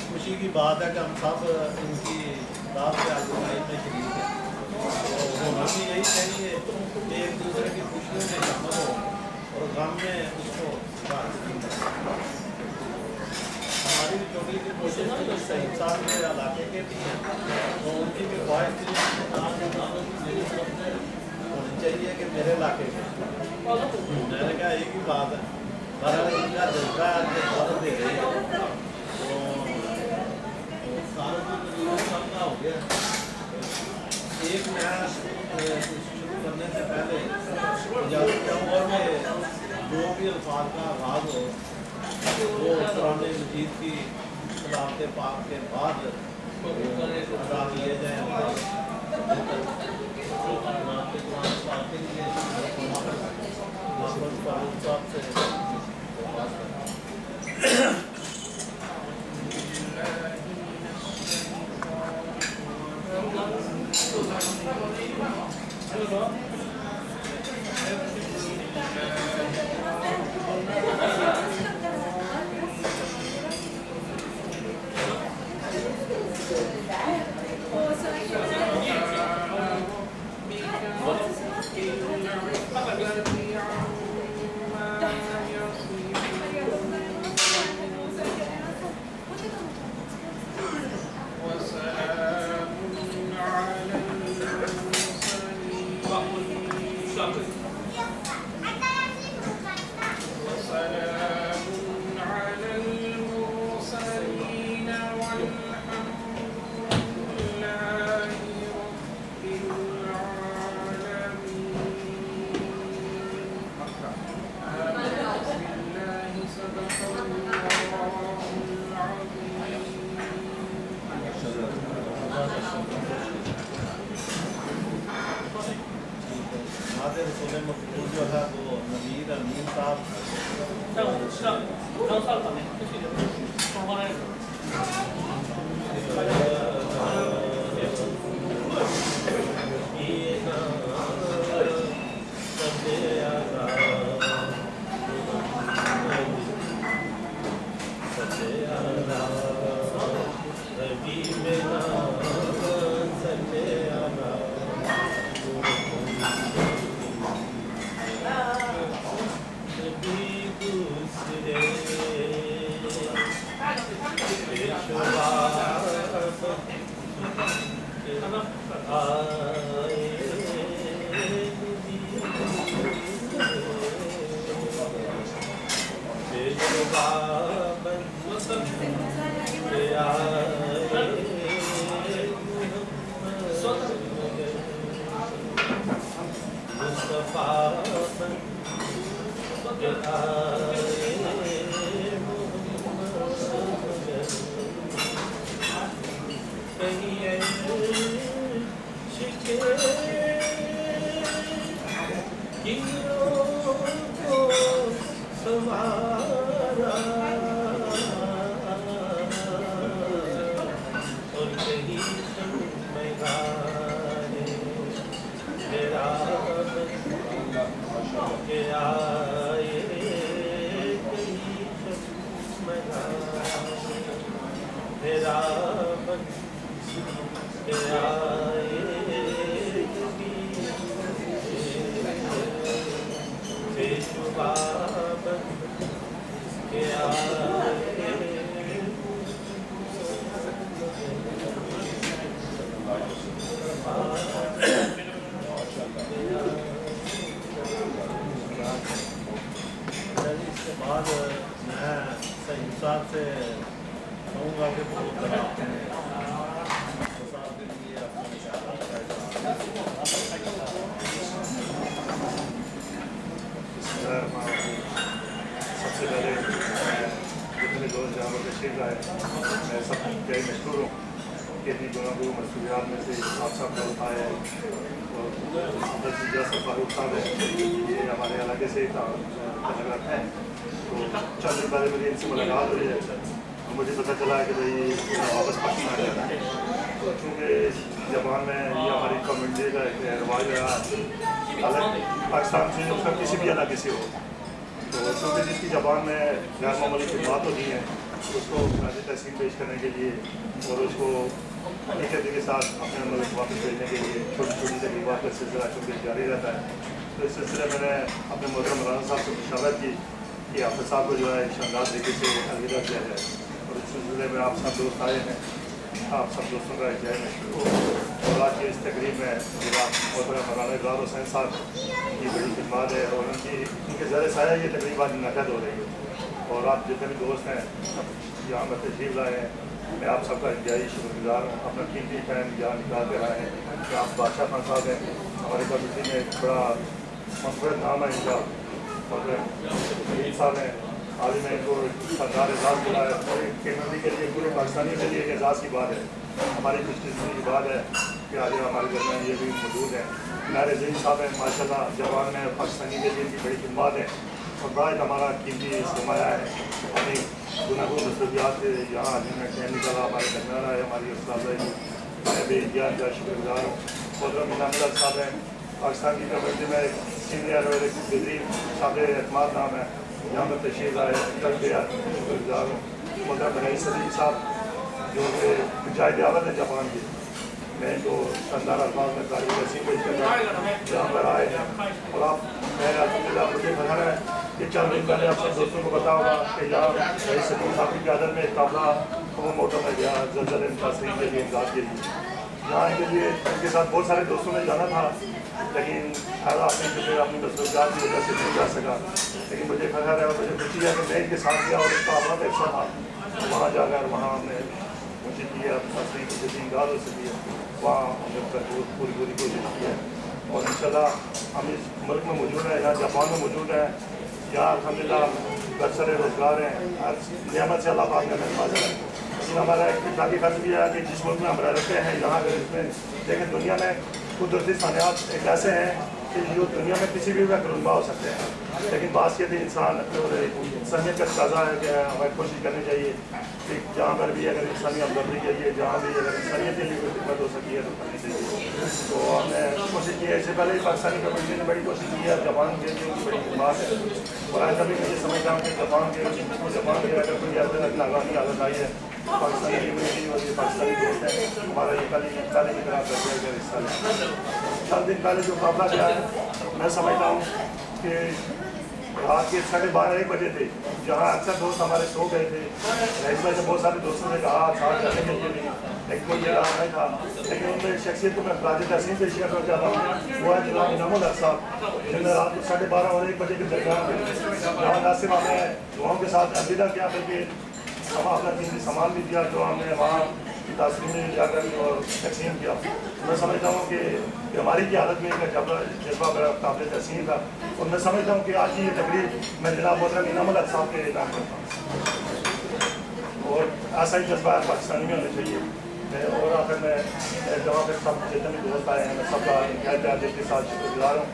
خوشی کی بات ہے کہ ہم سب ان کی رات کے آزمائی میں شریک ہیں، اور ہم بھی یہی چاہیے کہ ایک دوسرے کی خوشیوں میں شامل ہو اور غم میں اس کو ہماری بھی چھوٹی سی کوشش ہے جو صحیح صاحب میرے علاقے کے بھی ہیں، تو ان کی بھی خواہش تھی ہونی چاہیے کہ میرے علاقے میں میں نے کہا ایک ہی بات ہے، بہرحال ان کا جذبہ ہے کہ بہت دے رہی ہے، تو ساروں کی سب کا ہو گیا۔ ایک میں شروع کرنے سے پہلے اجازت چاہوں اور میں جو بھی الفاظ کا آغاز ہو وہ قرآن مجید کی تلاوت پاک کے بعد ادا کیے جائیں۔ رسول مقبول جو ہے وہ نوید امین صاحب کہ انہیں گناہوں مصروفیات میں سے آپ سب کو اٹھایا ہے. اور جیسے فاروق صاحب ہے یہ ہمارے علاقے سے تعلقات ہیں. تو چند دن پہلے میری ان سے ملاقات ہوئی ہے. مجھے پتہ چلا ہے کہ بھائی واپس پاکستان جانا ہے. تو چونکہ زبان میں یہ ہماری کمیونٹی کا ایک رواج رہا الگ پاکستان سے اس کا کسی بھی علاقے سے ہو. تو چونکہ جس کی زبان میں غیر معمولی خدمات ہوتی ہیں اس کو خراج تحسین پیش کرنے کے لیے اور اس کو حقیقت کے ساتھ اپنے ملک واپس بھیجنے کے لیے چھوٹی چھوٹی تقریبات کا سلسلہ چونکہ جاری رہتا ہے. تو اس سلسلے میں نے اپنے محترم مولانا صاحب سے مشاورت کی کہ حافظ صاحب کو جو ہے شاندار طریقے سے الوداع کیا جائے. اور اس سلسلے میں آپ سب دوست آئے ہیں. آپ سب دوستوں کا جائے میں شروع اور آج کی اس تقریب میں جناب محترم مولانا اقرار حسین صاحب کی بڑی خدمات ہے اور ان کے زیر سایہ یہ تقریب آج منعقد ہو رہی ہے. اور آپ جتنے بھی دوست ہیں یہاں پر تشریف لائے ہیں میں آپ سب کا انتہائی شکر گزار ہوں. اپنا قیمتی ٹائم یہاں نکال کر آئے ہیں. کہ آپ بادشاہ خان صاحب ہیں ہمارے کمیٹی میں ایک بڑا مقبول نام ہے ان کا اور صاحب ہیں عالم ان کو سردار اعزاز ملا ہے. اور کمیونٹی کے لیے پورے پاکستانی کے لیے ایک اعزاز کی بات ہے. ہماری خوش قسمتی کی بات ہے کہ آج ہمارے درمیان یہ بھی موجود ہیں. نیر زین صاحب ہیں ماشاء اللہ جوان میں پاکستانی کے لیے ان کی بڑی خدمات ہیں. اور بڑا ہمارا قیمتی سرمایہ ہے. اپنی گناہوں مصروفیات سے یہاں جن میں ٹائم نکالا ہمارے درمیان آئے. ہماری استاذہ میں بھی انتہائی کا شکر گزار ہوں. محترم انعام اللہ صاحب ہیں پاکستان کی کمیونٹی میں ایک سینئر اور ایک بہترین قابل اعتماد نام ہے. یہاں پر تشریف آئے کل کے شکر گزار ہوں. محترم بنائی صدیق صاحب جو کہ مجاہد عالم ہے جاپان کی میں ان کو شاندار الفاظ میں تعریف تحسین پیش کر رہا ہوں. یہاں پر آئے ہیں اور آپ میں الحمدللہ مجھے بتا ہے کہ چند دن پہلے آپ سب دوستوں کو پتا ہوگا کہ یہاں بنائی صدیق صاحب کی قیادت میں ایک قافلہ موٹر میں گیا زلزلے متاثرین کے لیے امداد کے لیے. یہاں کے لیے ان کے ساتھ بہت سارے دوستوں نے جانا تھا لیکن خیر آپ نے جو اپنی مصروفیات کی وجہ سے نہیں جا سکا. لیکن مجھے خیر ہے اور مجھے خوشی ہے کہ میں ان کے ساتھ گیا اور اس کا اپنا پیسہ تھا. وہاں جا کر وہاں ہم نے مجھے کیا تفریح کی جتنی امداد ہو سکی ہے وہاں ہم نے پوری کوشش کی ہے. اور انشاءاللہ ہم اس ملک میں موجود ہیں یہاں جاپان میں موجود ہیں. یہاں الحمدللہ برسر روزگار ہیں. ہر نعمت سے اللہ پاک نے مہربان ہے. لیکن ہمارا ایک اخلاقی فرض بھی ہے کہ جس ملک میں ہم رہتے ہیں یہاں اگر اس میں لیکن دنیا میں قدرتی صنعت ایک ایسے ہیں کہ جو دنیا میں کسی بھی وقت رونما ہو سکتے ہیں. لیکن بات یہ بھی انسان انسانیت کا تقاضا ہے کہ ہمیں کوشش کرنی چاہیے کہ جہاں پر بھی اگر انسانی ہمدردی کے لیے جہاں بھی اگر انسانیت کے لیے کوئی خدمت ہو سکی ہے تو کرنی چاہیے. تو ہم نے کوشش کی ہے. اس سے پہلے ہی پاکستانی کمیونٹی نے بڑی کوشش کی ہے. جاپان کے لیے ان کی بڑی خدمات ہے. اور آج کبھی میں یہ سمجھتا ہوں کہ جاپان کے اگر کوئی ایسے ناگہانی حالت آئی ہے پاکستانی کمیونٹی اور یہ پاکستانی دوست ہیں ہمارا یہ پہلے کی طرح کرتے ہیں حصہ لیں. چند دن پہلے جو قافلہ گیا ہے میں سمجھتا ہوں کہ رات کے 12:30 بجے تھے جہاں اکثر دوست ہمارے سو گئے تھے. رئیس بھائی نے بہت سارے دوستوں نے کہا ساتھ جانے کے لیے نہیں لیکن کوئی یہ رہا نہیں تھا. لیکن ان میں شخصیت کو میں خراج تحسین پیش کرنا چاہتا ہوں وہ ہے جناب انعام الحق صاحب جنہوں نے رات کو 12:30 اور 1 بجے کے درمیان جہاں نہ صرف ہم نے دعاؤں کے ساتھ الوداع کیا بلکہ ہم اپنا قیمتی سامان بھی دیا جو ہم نے وہاں کی تاثیر میں جا کر اور تقسیم کیا. میں سمجھتا ہوں کہ ہماری کی حالت میں ان کا جذبہ بڑا قابل تحسین تھا. اور میں سمجھتا ہوں کہ آج کی یہ تقریب میں جناب محترم انعام الحق صاحب کے نام کرتا ہوں اور ایسا ہی جذبہ پاکستانی میں ہونا چاہیے. اور آخر میں جہاں پہ سب جتنے بھی دوست آئے ہیں میں سب کا انتہائی پیار کے ساتھ شکر گزار ہوں.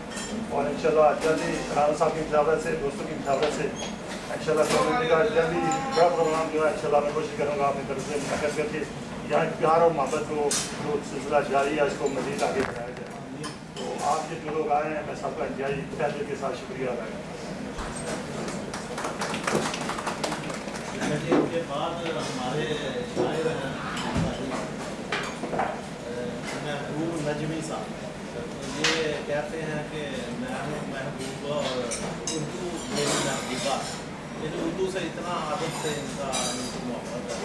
اور انشاءاللہ جلدی رانا صاحب کی مشاورت سے دوستوں کی مشاورت سے انشاءاللہ کمیونٹی کا جلدی بڑا پروگرام جو ہے انشاءاللہ میں کوشش کروں گا اپنی طرف سے منعقد کر کے یہاں پیار اور محبت کو جو سلسلہ جاری ہے اس کو مزید آگے بڑھایا جائے. تو آپ جو لوگ آئے ہیں میں سب کا انتہائی پیار کے ساتھ شکریہ ادا کرتا ہوں. اس کے بعد ہمارے شاعر ہیں محبوب نجمی صاحب یہ کہتے ہیں کہ میں ہوں محبوبہ اور اردو میری محبوبہ. لیکن اردو سے اتنا عادت سے ان کا محبت ہے.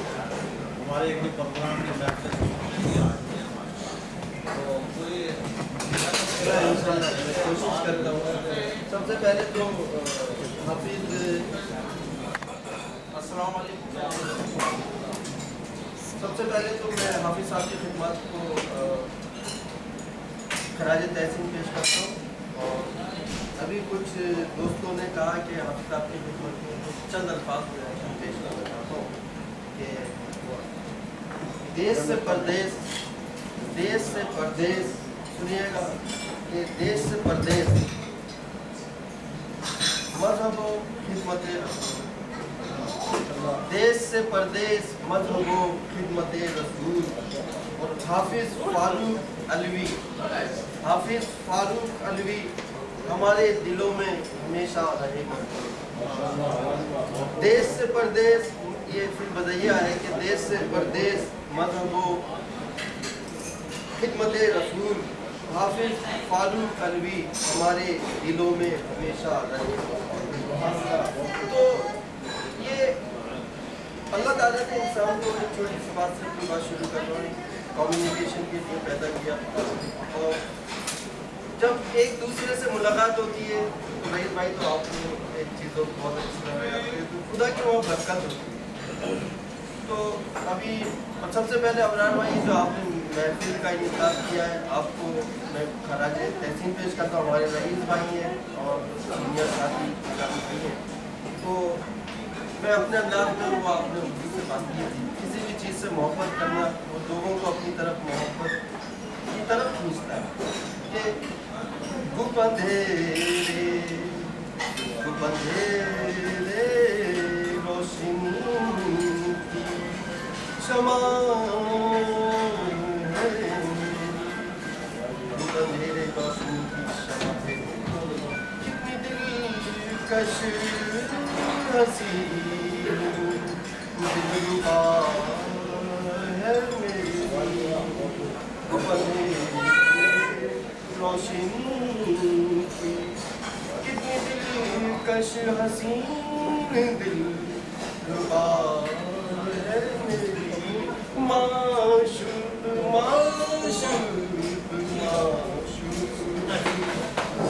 ہمارے ایک بھی پروگرام کی محفل آتی ہے ہمارے پاس تو کوئی کوشش کرتا ہوں. سب سے پہلے تو حافظ السلام علیکم. سب سے پہلے تو میں حافظ صاحب کی خدمات کو خراج تحسین پیش کرتا ہوں. اور ابھی کچھ دوستوں نے کہا کہ حافظ صاحب کی خدمت میں چند الفاظ میں پیش کرنا چاہتا ہوں کہ دیس سے پردیس، دیس سے پردیس، سنیے گا کہ دیس سے پردیس مذہب و خدمت رسول، دیس سے پردیس مذہب و خدمت رسول. اور حافظ فاروق علوی، حافظ فاروق علوی ہمارے دلوں میں ہمیشہ رہے گا. دیس سے پردیس یہ پھر بدیہ ہے کہ دیس سے پردیس مذہب و خدمت رسول حافظ فاروق علوی ہمارے دلوں میں ہمیشہ رہے گا. تو یہ اللہ تعالیٰ نے انسان کو ایک چھوٹی سی بات سے اپنی بات شروع کر رہا ہے، کمیونیکیشن کے لیے پیدا کیا. اور جب ایک دوسرے سے ملاقات ہوتی ہے تو رئیس بھائی تو آپ نے ایک چیز بہت اچھی طرح خدا کی وہاں برکت ہوتی ہے. تو ابھی سب سے پہلے ابرار بھائی جو آپ نے محفل کا انعقاد کیا ہے، آپ کو میں خراج تحسین پیش کرتا ہوں. ہمارے رئیس بھائی ہیں اور سینئر ساتھی ہیں. تو میں اپنے انداز میں وہ آپ نے اردو سے بات کی تھی، کسی بھی چیز سے محبت کرنا وہ لوگوں کو اپنی طرف محبت کی طرف کھینچتا ہے. کہ گپندھیرے روشنی کی شمع ہے، گپندھیرے روشنی کی شمع ہے، کتنی دلکش ہنسی دلربا ہے میری، گپندھیرے روشنی کی کتنی دلکش حسین دلربا ہے میری، معشوق معشوق معشوق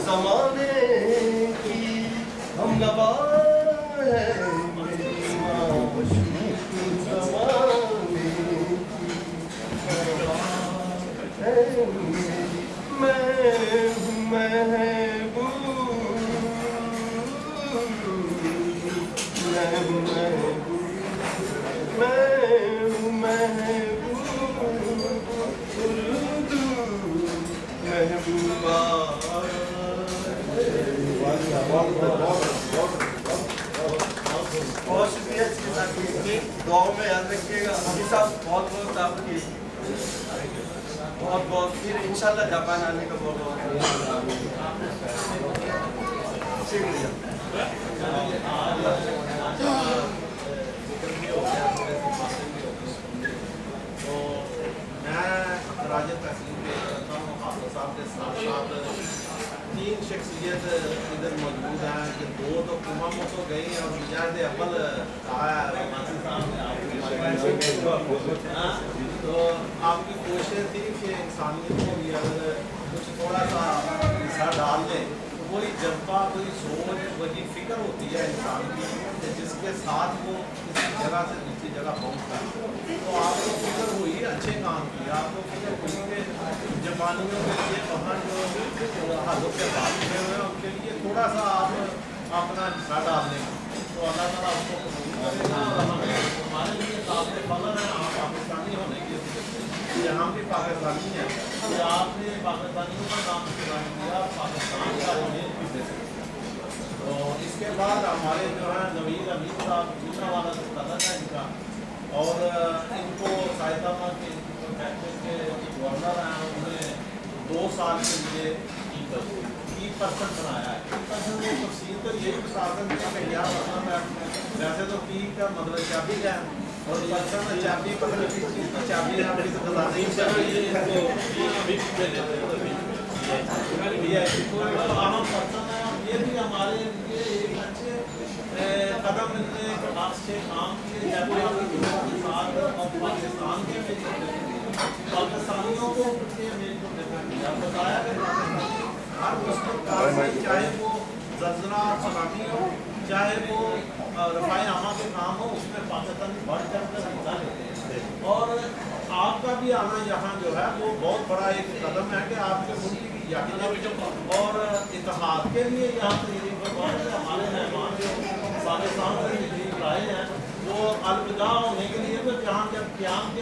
زمانے کی ہم نوا ہے میری، معشوق زمانے کی ہم نوا ہے میری. میں ہوں محبوب، میں ہوں محبوب، میں ہوں محبوب اردو محبوبہ. بہت شکریہ اس کے ساتھ دعاؤں میں یاد رکھیے گا. حافظ صاحب بہت بہت آپ کی بہت بہت پھر انشاءاللہ جاپان آنے کا بہت بہت شکریہ. تو میں خراج تحسین پیش کرتا ہوں حافظ صاحب کے ساتھ ساتھ 3 شخصیت ادھر موجود ہیں کہ 2 تو کما میں تو گئی ہیں اور مجاہد عمل کہا ہے تو آپ کی کوشش تھی کہ انسانیت کو بھی اگر کچھ تھوڑا سا حصہ ڈال دیں. کوئی جذبہ کوئی سوچ وہی فکر ہوتی ہے انسان کی جس کے ساتھ وہ کسی جگہ سے دوسری جگہ پہنچتا ہے. تو آپ کو فکر ہوئی اچھے کام کی، آپ کو فکر ہوئی کہ جاپانیوں کے لیے وہاں جو حالوں کے بعد ہوئے ہیں ان کے لیے تھوڑا سا آپ اپنا حصہ ڈال دیں تو اللہ تعالیٰ آپ کو قبول کرے گا. اور ہمارے لیے قابل فخر ہے آپ پاکستانی ہونے کے لیے، ہم بھی پاکستانی ہیں کہ آپ نے پاکستانیوں کا نام استعمال کیا، پاکستان کا امیج بھی دے سکتے. تو اس کے بعد ہمارے جو ہیں نوید امین صاحب دوسرا والا جو قدر ہے ان کا، اور ان کو سائتامہ کے کے گورنر ہیں، انہوں نے 2 سال کے لیے کی پرسن بنایا ہے. کی پرسن کی تفصیل تو یہی بتاتے ہیں کہ کیا مطلب ہے. ویسے تو کی کا مطلب چابی ہے اور پرسن چابی پکڑ کی چیز کی چابی ہے ابھی تو بتا نہیں چاہیے. اہم پرسن ہے، یہ بھی ہمارے لیے ایک اچھے قدم نے اچھے کام کیے جاتے ہیں کے ساتھ اور پاکستان کے پاکستانیوں کو بتایا کہ ہر مسلم کام چاہے وہ زلزلہ سونامی ہو چاہے وہ رفاع عامہ کے کام ہو اس میں پاکستانی بڑھ چڑھ کر حصہ لیتے ہیں. اور آپ کا بھی آنا یہاں جو ہے وہ بہت بڑا ایک قدم ہے کہ آپ کے ملک کی یقینی اور اتحاد کے لیے یہاں تشریف ہمارے مہمان جو پاکستان سے تشریف لائے ہیں وہ الوداع ہونے کے لیے تو جہاں جب قیام کے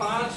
5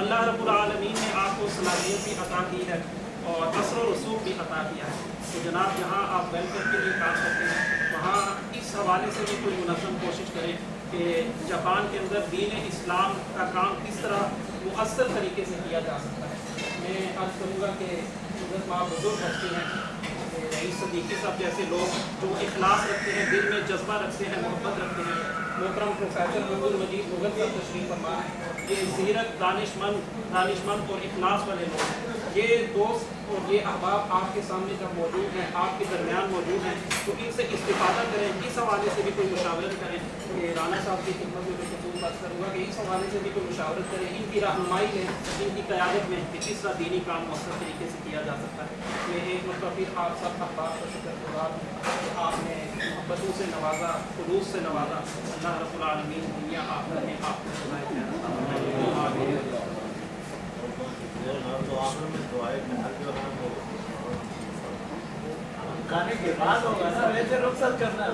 اللہ رب العالمین نے آپ کو صلاحیت بھی عطا کی ہے اور اثر و رسوخ بھی عطا کیا ہے. تو جناب جہاں آپ ویلفیئر کے لیے کام کرتے ہیں وہاں اس حوالے سے بھی کوئی منظم کوشش کریں کہ جاپان کے اندر دین اسلام کا کام کس طرح مؤثر طریقے سے کیا جا سکتا ہے. میں عرض کروں گا کہ حضرت آپ بزرگ ہستی ہیں رئیس صدیقی صاحب جیسے لوگ جو اخلاص رکھتے ہیں, دل میں جذبہ رکھتے ہیں, محبت رکھتے ہیں. محترم پروفیسر عبد المجید مغل صاحب تشریف فرما ہے. یہ زیرت دانشمند اور اخلاص والے لوگ ہیں. یہ دوست اور یہ احباب آپ کے سامنے جب موجود ہیں, آپ کے درمیان موجود ہیں, تو ان سے استفادہ کریں. اس حوالے سے بھی کوئی مشاورت کریں کہ رانا صاحب کی خدمت میں خصوص بات کروں گا کہ اس حوالے سے بھی کوئی مشاورت کریں, ان کی رہنمائی میں, ان کی قیادت میں کہ کس طرح دینی کام مؤثر طریقے سے کیا جا سکتا ہے. میں ایک مرتبہ پھر آپ سب احباب کا شکر گزار ہوں کہ آپ نے محبتوں سے نوازا, خلوص سے نوازا. اللہ رب العالمین دنیا آخرت میں آپ کو سنائے کھانے کے بعد ہوگا نا, ویسے رخصت کرنا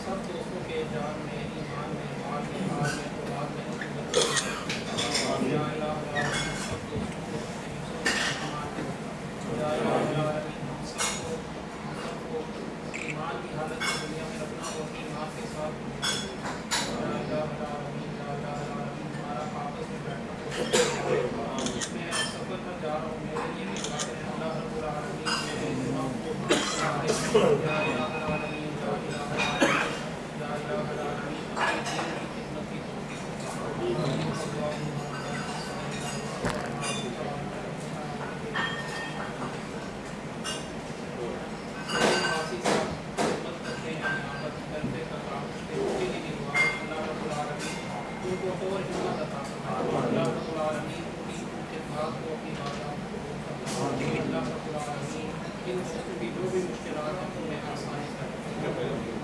سب دوستوں کے جان میں, ایمان میں, مال میں, حال میں, اولاد میں سب دوستوں کو ایمان کی حالت میں دنیا میں رکھنا اور ایمان کے ساتھ ہمارا آپس میں بیٹھنا. میں سفر پر جا رہا ہوں, میرے لیے بھی دعا کریں. اللہ رب العالمین میرے دماغ کو جو بھی مشکلات ہیں ان میں آسانی کر